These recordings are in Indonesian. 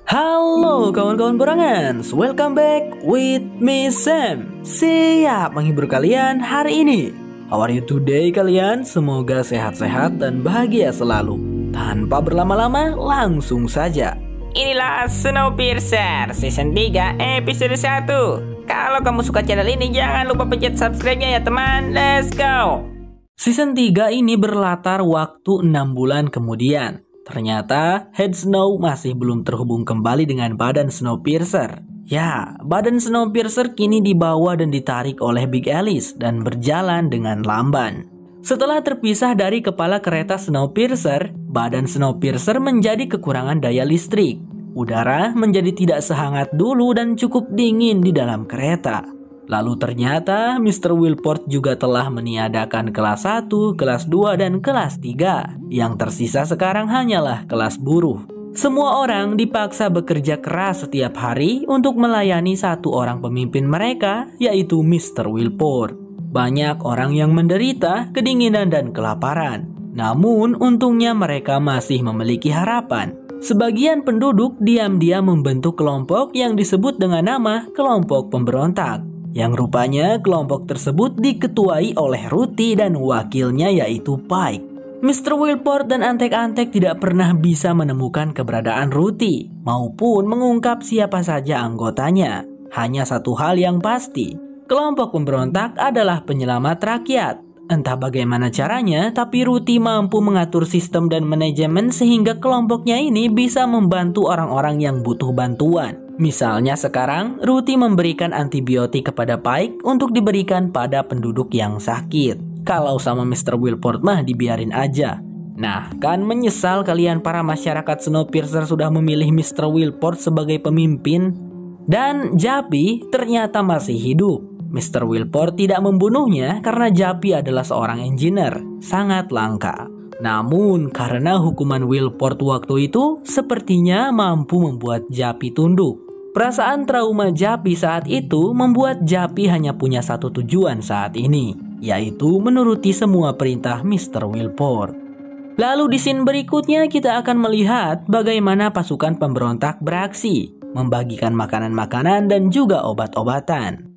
Halo kawan-kawan Borangan, welcome back with me Sam. Siap menghibur kalian hari ini. How are you today kalian? Semoga sehat-sehat dan bahagia selalu. Tanpa berlama-lama, langsung saja. Inilah Snowpiercer Season 3 episode 1. Kalau kamu suka channel ini, jangan lupa pencet subscribe-nya ya teman. Let's go. Season 3 ini berlatar waktu 6 bulan kemudian. Ternyata Head Snow masih belum terhubung kembali dengan badan Snowpiercer. Ya, badan Snowpiercer kini dibawa dan ditarik oleh Big Alice dan berjalan dengan lamban. Setelah terpisah dari kepala kereta Snowpiercer, badan Snowpiercer menjadi kekurangan daya listrik. Udara menjadi tidak sehangat dulu dan cukup dingin di dalam kereta. Lalu ternyata Mr. Wilport juga telah meniadakan kelas 1, kelas 2, dan kelas 3. Yang tersisa sekarang hanyalah kelas buruh. Semua orang dipaksa bekerja keras setiap hari untuk melayani satu orang pemimpin mereka, yaitu Mr. Wilport. Banyak orang yang menderita kedinginan dan kelaparan. Namun untungnya mereka masih memiliki harapan. Sebagian penduduk diam-diam membentuk kelompok yang disebut dengan nama kelompok pemberontak. Yang rupanya kelompok tersebut diketuai oleh Ruthie dan wakilnya yaitu Pike. Mr. Wilport dan antek-antek tidak pernah bisa menemukan keberadaan Ruthie maupun mengungkap siapa saja anggotanya. Hanya satu hal yang pasti, kelompok pemberontak adalah penyelamat rakyat. Entah bagaimana caranya, tapi Ruthie mampu mengatur sistem dan manajemen sehingga kelompoknya ini bisa membantu orang-orang yang butuh bantuan. Misalnya sekarang, Ruthie memberikan antibiotik kepada Pike untuk diberikan pada penduduk yang sakit. Kalau sama Mr. Wilport mah dibiarin aja. Nah, kan menyesal kalian para masyarakat Snowpiercer sudah memilih Mr. Wilport sebagai pemimpin? Dan Jappy ternyata masih hidup. Mr. Wilport tidak membunuhnya karena Jappy adalah seorang engineer, sangat langka. Namun karena hukuman Wilport waktu itu sepertinya mampu membuat Jappy tunduk. Perasaan trauma Jappy saat itu membuat Jappy hanya punya satu tujuan saat ini, yaitu menuruti semua perintah Mr. Wilport. Lalu di scene berikutnya kita akan melihat bagaimana pasukan pemberontak beraksi, membagikan makanan-makanan dan juga obat-obatan.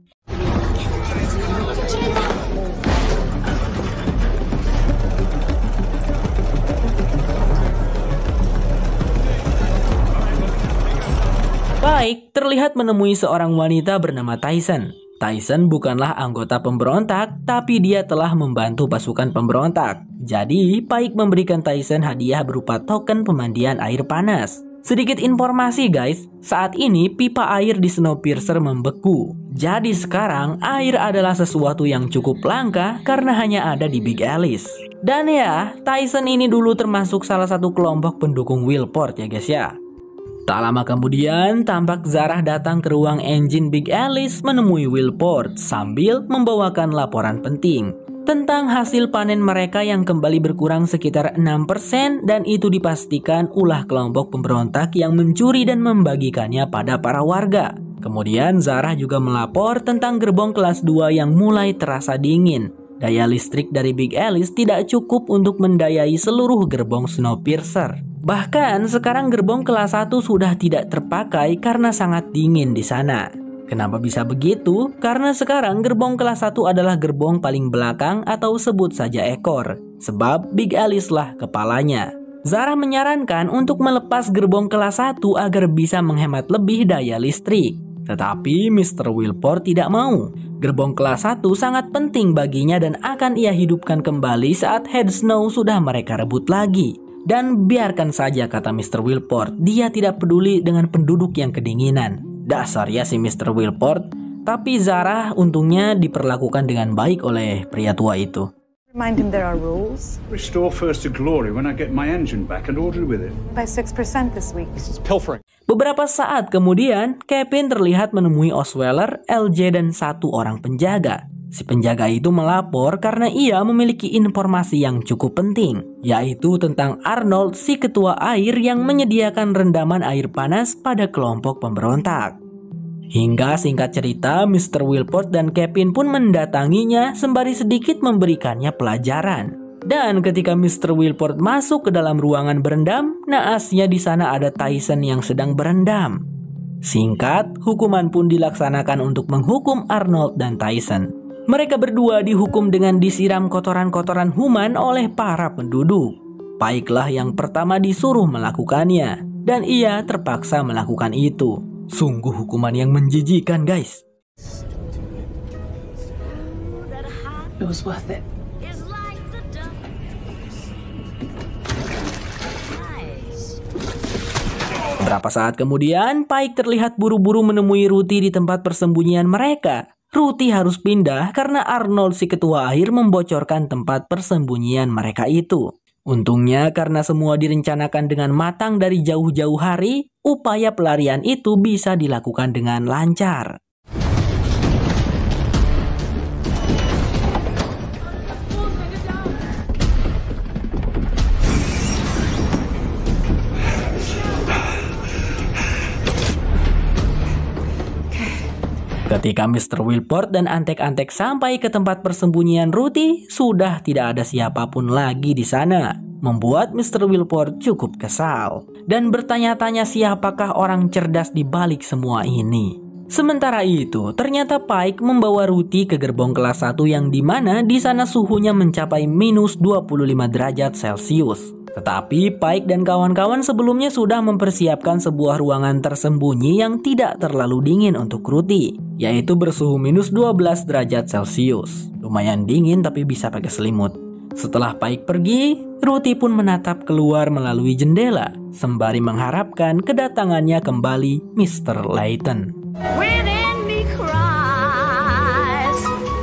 Pike terlihat menemui seorang wanita bernama Tyson. Tyson bukanlah anggota pemberontak, tapi dia telah membantu pasukan pemberontak. Jadi, Pike memberikan Tyson hadiah berupa token pemandian air panas. Sedikit informasi guys, saat ini pipa air di Snowpiercer membeku. Jadi sekarang air adalah sesuatu yang cukup langka karena hanya ada di Big Alice. Dan ya, Tyson ini dulu termasuk salah satu kelompok pendukung Wilport ya guys ya. Tak lama kemudian, tampak Zarah datang ke ruang engine Big Alice menemui Wilport sambil membawakan laporan penting tentang hasil panen mereka yang kembali berkurang sekitar 6% dan itu dipastikan ulah kelompok pemberontak yang mencuri dan membagikannya pada para warga. Kemudian Zarah juga melapor tentang gerbong kelas 2 yang mulai terasa dingin. Daya listrik dari Big Alice tidak cukup untuk mendayai seluruh gerbong Snowpiercer. Bahkan sekarang gerbong kelas 1 sudah tidak terpakai karena sangat dingin di sana. Kenapa bisa begitu? Karena sekarang gerbong kelas 1 adalah gerbong paling belakang atau sebut saja ekor. Sebab Big Alice lah kepalanya. Zarah menyarankan untuk melepas gerbong kelas 1 agar bisa menghemat lebih daya listrik. Tetapi Mr. Wilport tidak mau. Gerbong kelas 1 sangat penting baginya dan akan ia hidupkan kembali saat Head Snow sudah mereka rebut lagi. Dan biarkan saja kata Mr. Wilport, dia tidak peduli dengan penduduk yang kedinginan. Dasar ya si Mr. Wilport. Tapi Zarah untungnya diperlakukan dengan baik oleh pria tua itu. Remind him there are rules. Restore first to glory when I get my engine back and order with it. By 6% this week. This is pilfering. Beberapa saat kemudian, Kevin terlihat menemui Osweiler, LJ, dan satu orang penjaga. Si penjaga itu melapor karena ia memiliki informasi yang cukup penting, yaitu tentang Arnold, si ketua air yang menyediakan rendaman air panas pada kelompok pemberontak. Hingga singkat cerita, Mr. Wilport dan Kevin pun mendatanginya sembari sedikit memberikannya pelajaran. Dan ketika Mr. Wilport masuk ke dalam ruangan berendam, naasnya di sana ada Tyson yang sedang berendam. Singkat, hukuman pun dilaksanakan untuk menghukum Arnold dan Tyson. Mereka berdua dihukum dengan disiram kotoran-kotoran human oleh para penduduk. Pike lah yang pertama disuruh melakukannya, dan ia terpaksa melakukan itu. Sungguh hukuman yang menjijikan, guys. It was worth it. Beberapa saat kemudian, Pike terlihat buru-buru menemui Ruthie di tempat persembunyian mereka. Ruthie harus pindah karena Arnold si ketua akhir membocorkan tempat persembunyian mereka itu. Untungnya karena semua direncanakan dengan matang dari jauh-jauh hari, upaya pelarian itu bisa dilakukan dengan lancar. Ketika Mr. Wilport dan antek-antek sampai ke tempat persembunyian Ruthie, sudah tidak ada siapapun lagi di sana. Membuat Mr. Wilport cukup kesal dan bertanya-tanya siapakah orang cerdas di balik semua ini. Sementara itu, ternyata Pike membawa Ruthie ke gerbong kelas 1 yang dimana di sana suhunya mencapai minus 25 derajat Celcius. Tetapi Pike dan kawan-kawan sebelumnya sudah mempersiapkan sebuah ruangan tersembunyi yang tidak terlalu dingin untuk Ruthie, yaitu bersuhu minus 12 derajat Celcius. Lumayan dingin tapi bisa pakai selimut. Setelah Pike pergi, Ruthie pun menatap keluar melalui jendela, sembari mengharapkan kedatangannya kembali Mr. Layton.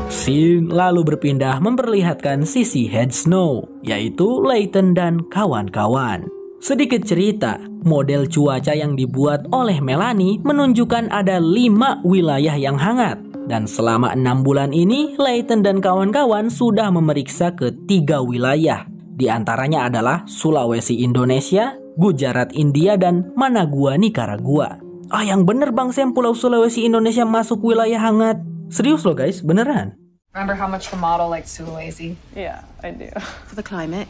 Scene lalu berpindah memperlihatkan sisi Head Snow, yaitu Layton dan kawan-kawan. Sedikit cerita, model cuaca yang dibuat oleh Melanie menunjukkan ada 5 wilayah yang hangat. Dan selama 6 bulan ini, Layton dan kawan-kawan sudah memeriksa ke 3 wilayah. Di antaranya adalah Sulawesi Indonesia, Gujarat India, dan Managua Nicaragua. Ah, yang bener Bang Sam, Pulau Sulawesi Indonesia masuk wilayah hangat. Serius loh guys, beneran. Remember how much the model likes Sulawesi? Yeah, I do. For the climate,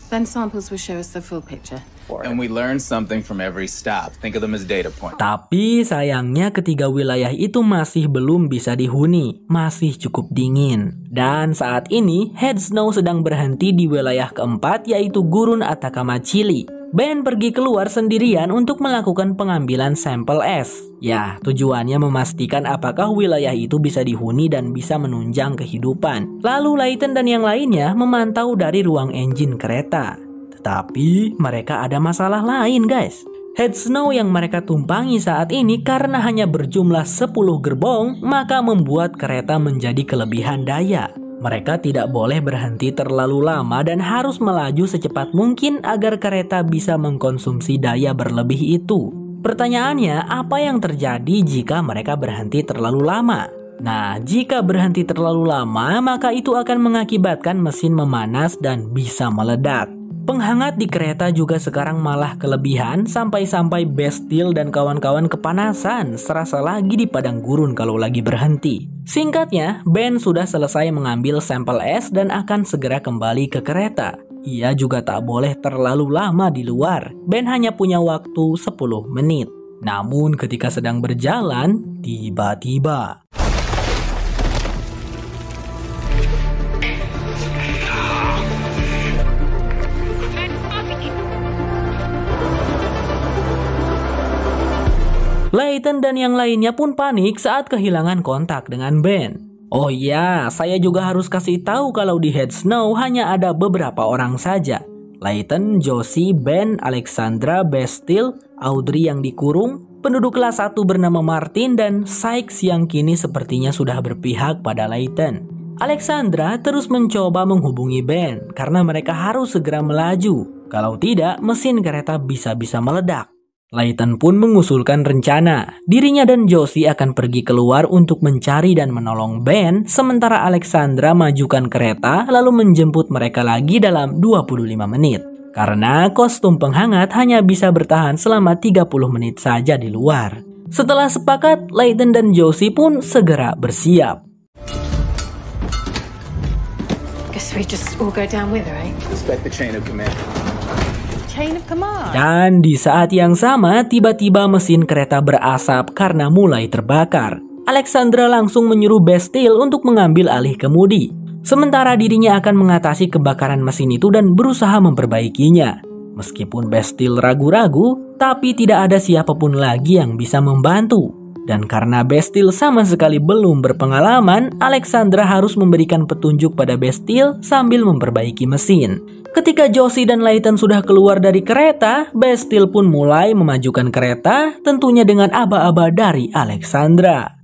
then samples will show us the full picture. And we learn something from every stop. Think of them as data points. Tapi sayangnya ketiga wilayah itu masih belum bisa dihuni, masih cukup dingin. Dan saat ini Head Snow sedang berhenti di wilayah keempat, yaitu Gurun Atacama, Chili. Ben pergi keluar sendirian untuk melakukan pengambilan sampel es. Ya, tujuannya memastikan apakah wilayah itu bisa dihuni dan bisa menunjang kehidupan. Lalu Layton dan yang lainnya memantau dari ruang engine kereta. Tetapi mereka ada masalah lain guys. Head Snow yang mereka tumpangi saat ini karena hanya berjumlah 10 gerbong, maka membuat kereta menjadi kelebihan daya. Mereka tidak boleh berhenti terlalu lama dan harus melaju secepat mungkin agar kereta bisa mengkonsumsi daya berlebih itu. Pertanyaannya, apa yang terjadi jika mereka berhenti terlalu lama? Nah, jika berhenti terlalu lama, maka itu akan mengakibatkan mesin memanas dan bisa meledak. Penghangat di kereta juga sekarang malah kelebihan sampai-sampai Bastille dan kawan-kawan kepanasan serasa lagi di padang gurun kalau lagi berhenti. Singkatnya, Ben sudah selesai mengambil sampel es dan akan segera kembali ke kereta. Ia juga tak boleh terlalu lama di luar. Ben hanya punya waktu 10 menit. Namun ketika sedang berjalan, tiba-tiba Layton dan yang lainnya pun panik saat kehilangan kontak dengan Ben. Oh iya, saya juga harus kasih tahu kalau di Head Snow hanya ada beberapa orang saja. Layton, Josie, Ben, Alexandra, Bastille, Audrey yang dikurung, penduduk kelas 1 bernama Martin, dan Sykes yang kini sepertinya sudah berpihak pada Layton. Alexandra terus mencoba menghubungi Ben karena mereka harus segera melaju. Kalau tidak, mesin kereta bisa-bisa meledak. Layton pun mengusulkan rencana. Dirinya dan Josie akan pergi keluar untuk mencari dan menolong Ben, sementara Alexandra majukan kereta lalu menjemput mereka lagi dalam 25 menit. Karena kostum penghangat hanya bisa bertahan selama 30 menit saja di luar. Setelah sepakat, Layton dan Josie pun segera bersiap. Guess So we just all go down with her, eh? Respect the chain of command. Chain of command. Dan di saat yang sama, tiba-tiba mesin kereta berasap karena mulai terbakar. Alexandra langsung menyuruh Bastille untuk mengambil alih kemudi. Sementara dirinya akan mengatasi kebakaran mesin itu dan berusaha memperbaikinya. Meskipun Bastille ragu-ragu, tapi tidak ada siapapun lagi yang bisa membantu. Dan karena Bastille sama sekali belum berpengalaman, Alexandra harus memberikan petunjuk pada Bastille sambil memperbaiki mesin. Ketika Josie dan Layton sudah keluar dari kereta, Bastille pun mulai memajukan kereta, tentunya dengan aba-aba dari Alexandra.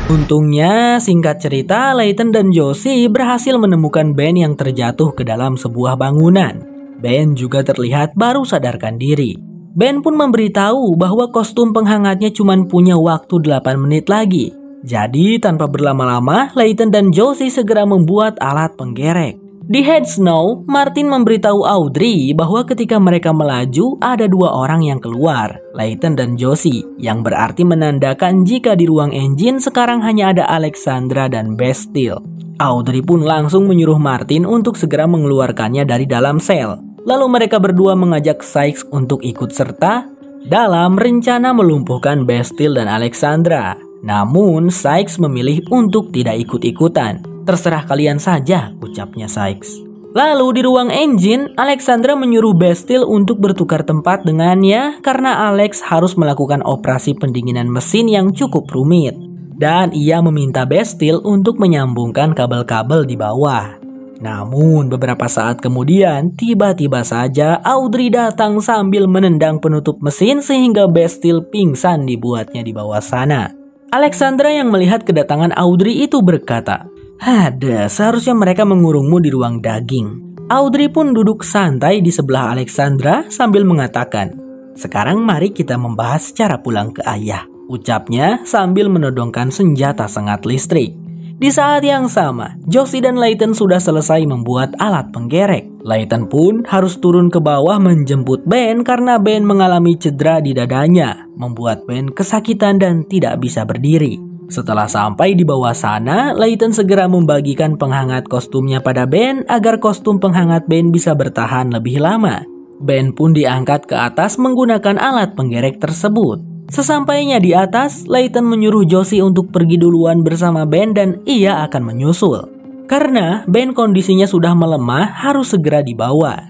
Untungnya, singkat cerita, Layton dan Josie berhasil menemukan Ben yang terjatuh ke dalam sebuah bangunan. Ben juga terlihat baru sadarkan diri. Ben pun memberitahu bahwa kostum penghangatnya cuma punya waktu 8 menit lagi. Jadi, tanpa berlama-lama, Layton dan Josie segera membuat alat penggerek. Di Head Snow, Martin memberitahu Audrey bahwa ketika mereka melaju, ada 2 orang yang keluar, Layton dan Josie, yang berarti menandakan jika di ruang engine sekarang hanya ada Alexandra dan Bastille. Audrey pun langsung menyuruh Martin untuk segera mengeluarkannya dari dalam sel. Lalu mereka berdua mengajak Sykes untuk ikut serta dalam rencana melumpuhkan Bastille dan Alexandra. Namun, Sykes memilih untuk tidak ikut-ikutan. "Terserah kalian saja," ucapnya Sykes. Lalu di ruang engine, Alexandra menyuruh Bastille untuk bertukar tempat dengannya karena Alex harus melakukan operasi pendinginan mesin yang cukup rumit. Dan ia meminta Bastille untuk menyambungkan kabel-kabel di bawah. Namun beberapa saat kemudian, tiba-tiba saja Audrey datang sambil menendang penutup mesin sehingga Bastille pingsan dibuatnya di bawah sana. Alexandra yang melihat kedatangan Audrey itu berkata, "Ada, seharusnya mereka mengurungmu di ruang daging." Audrey pun duduk santai di sebelah Alexandra sambil mengatakan, "Sekarang mari kita membahas cara pulang ke ayah," ucapnya sambil menodongkan senjata sengat listrik. Di saat yang sama, Josie dan Layton sudah selesai membuat alat penggerek. Layton pun harus turun ke bawah menjemput Ben karena Ben mengalami cedera di dadanya, membuat Ben kesakitan dan tidak bisa berdiri. Setelah sampai di bawah sana, Layton segera membagikan penghangat kostumnya pada Ben agar kostum penghangat Ben bisa bertahan lebih lama. Ben pun diangkat ke atas menggunakan alat penggerek tersebut. Sesampainya di atas, Layton menyuruh Josie untuk pergi duluan bersama Ben dan ia akan menyusul. Karena Ben kondisinya sudah melemah, harus segera dibawa.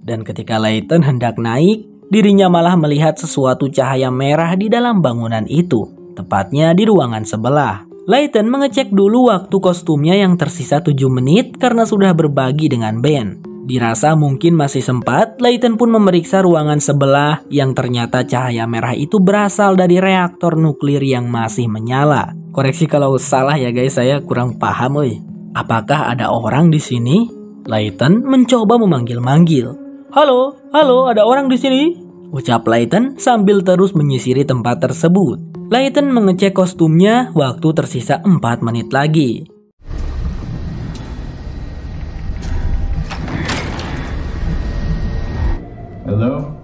Dan ketika Layton hendak naik, dirinya malah melihat sesuatu cahaya merah di dalam bangunan itu. Tepatnya di ruangan sebelah. Layton mengecek dulu waktu kostumnya yang tersisa 7 menit karena sudah berbagi dengan Ben. Dirasa mungkin masih sempat, Layton pun memeriksa ruangan sebelah yang ternyata cahaya merah itu berasal dari reaktor nuklir yang masih menyala. Koreksi kalau salah ya guys, saya kurang paham woy. Apakah ada orang di sini? Layton mencoba memanggil-manggil. "Halo, halo, ada orang di sini?" ucap Layton sambil terus menyisiri tempat tersebut. Layton mengecek kostumnya, waktu tersisa 4 menit lagi. Hello?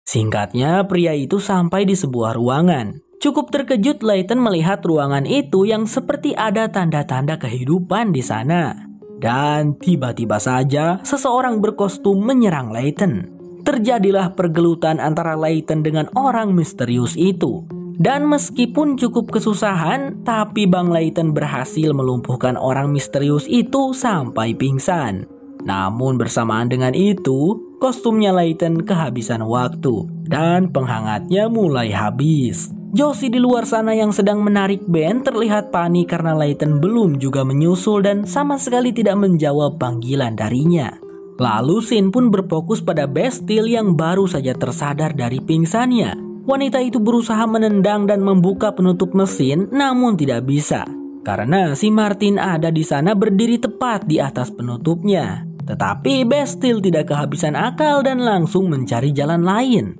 Singkatnya, pria itu sampai di sebuah ruangan. Cukup terkejut Layton melihat ruangan itu yang seperti ada tanda-tanda kehidupan di sana. Dan tiba-tiba saja, seseorang berkostum menyerang Layton. Terjadilah pergelutan antara Layton dengan orang misterius itu. Dan meskipun cukup kesusahan, tapi Bang Layton berhasil melumpuhkan orang misterius itu sampai pingsan. Namun bersamaan dengan itu, kostumnya Layton kehabisan waktu dan penghangatnya mulai habis. Josie di luar sana yang sedang menarik Ben terlihat panik karena Layton belum juga menyusul dan sama sekali tidak menjawab panggilan darinya. Lalu scene pun berfokus pada Bastille yang baru saja tersadar dari pingsannya. Wanita itu berusaha menendang dan membuka penutup mesin namun tidak bisa. Karena si Martin ada di sana berdiri tepat di atas penutupnya. Tetapi Bastille tidak kehabisan akal dan langsung mencari jalan lain.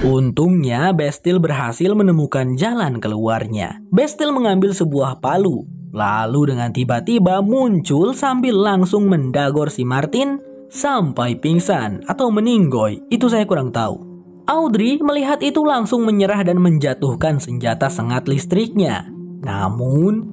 Untungnya Bastille berhasil menemukan jalan keluarnya. Bastille mengambil sebuah palu, lalu dengan tiba-tiba muncul sambil langsung mendagor si Martin sampai pingsan atau meninggoy, itu saya kurang tahu. Audrey melihat itu langsung menyerah dan menjatuhkan senjata sengat listriknya. Namun,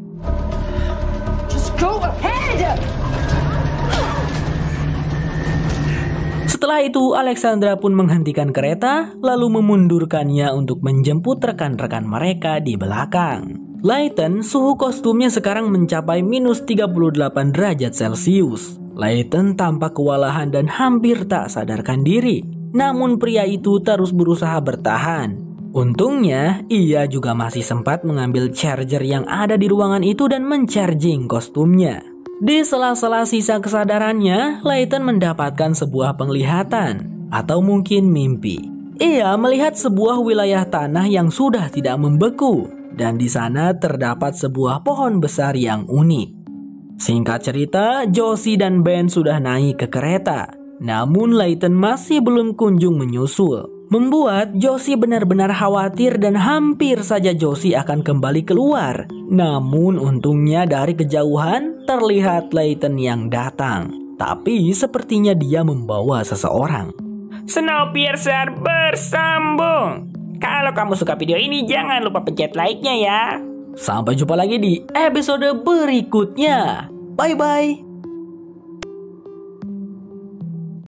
setelah itu Alexandra pun menghentikan kereta lalu memundurkannya untuk menjemput rekan-rekan mereka di belakang. Layton, suhu kostumnya sekarang mencapai minus 38 derajat Celcius. Layton tampak kewalahan dan hampir tak sadarkan diri. Namun pria itu terus berusaha bertahan. Untungnya, ia juga masih sempat mengambil charger yang ada di ruangan itu dan mencharging kostumnya. Di sela-sela sisa kesadarannya, Layton mendapatkan sebuah penglihatan atau mungkin mimpi. Ia melihat sebuah wilayah tanah yang sudah tidak membeku dan di sana terdapat sebuah pohon besar yang unik. Singkat cerita, Josie dan Ben sudah naik ke kereta. Namun Layton masih belum kunjung menyusul, membuat Josie benar-benar khawatir dan hampir saja Josie akan kembali keluar. Namun untungnya dari kejauhan terlihat Layton yang datang. Tapi sepertinya dia membawa seseorang. Snowpiercer bersambung. Kalau kamu suka video ini jangan lupa pencet like-nya ya. Sampai jumpa lagi di episode berikutnya. Bye-bye.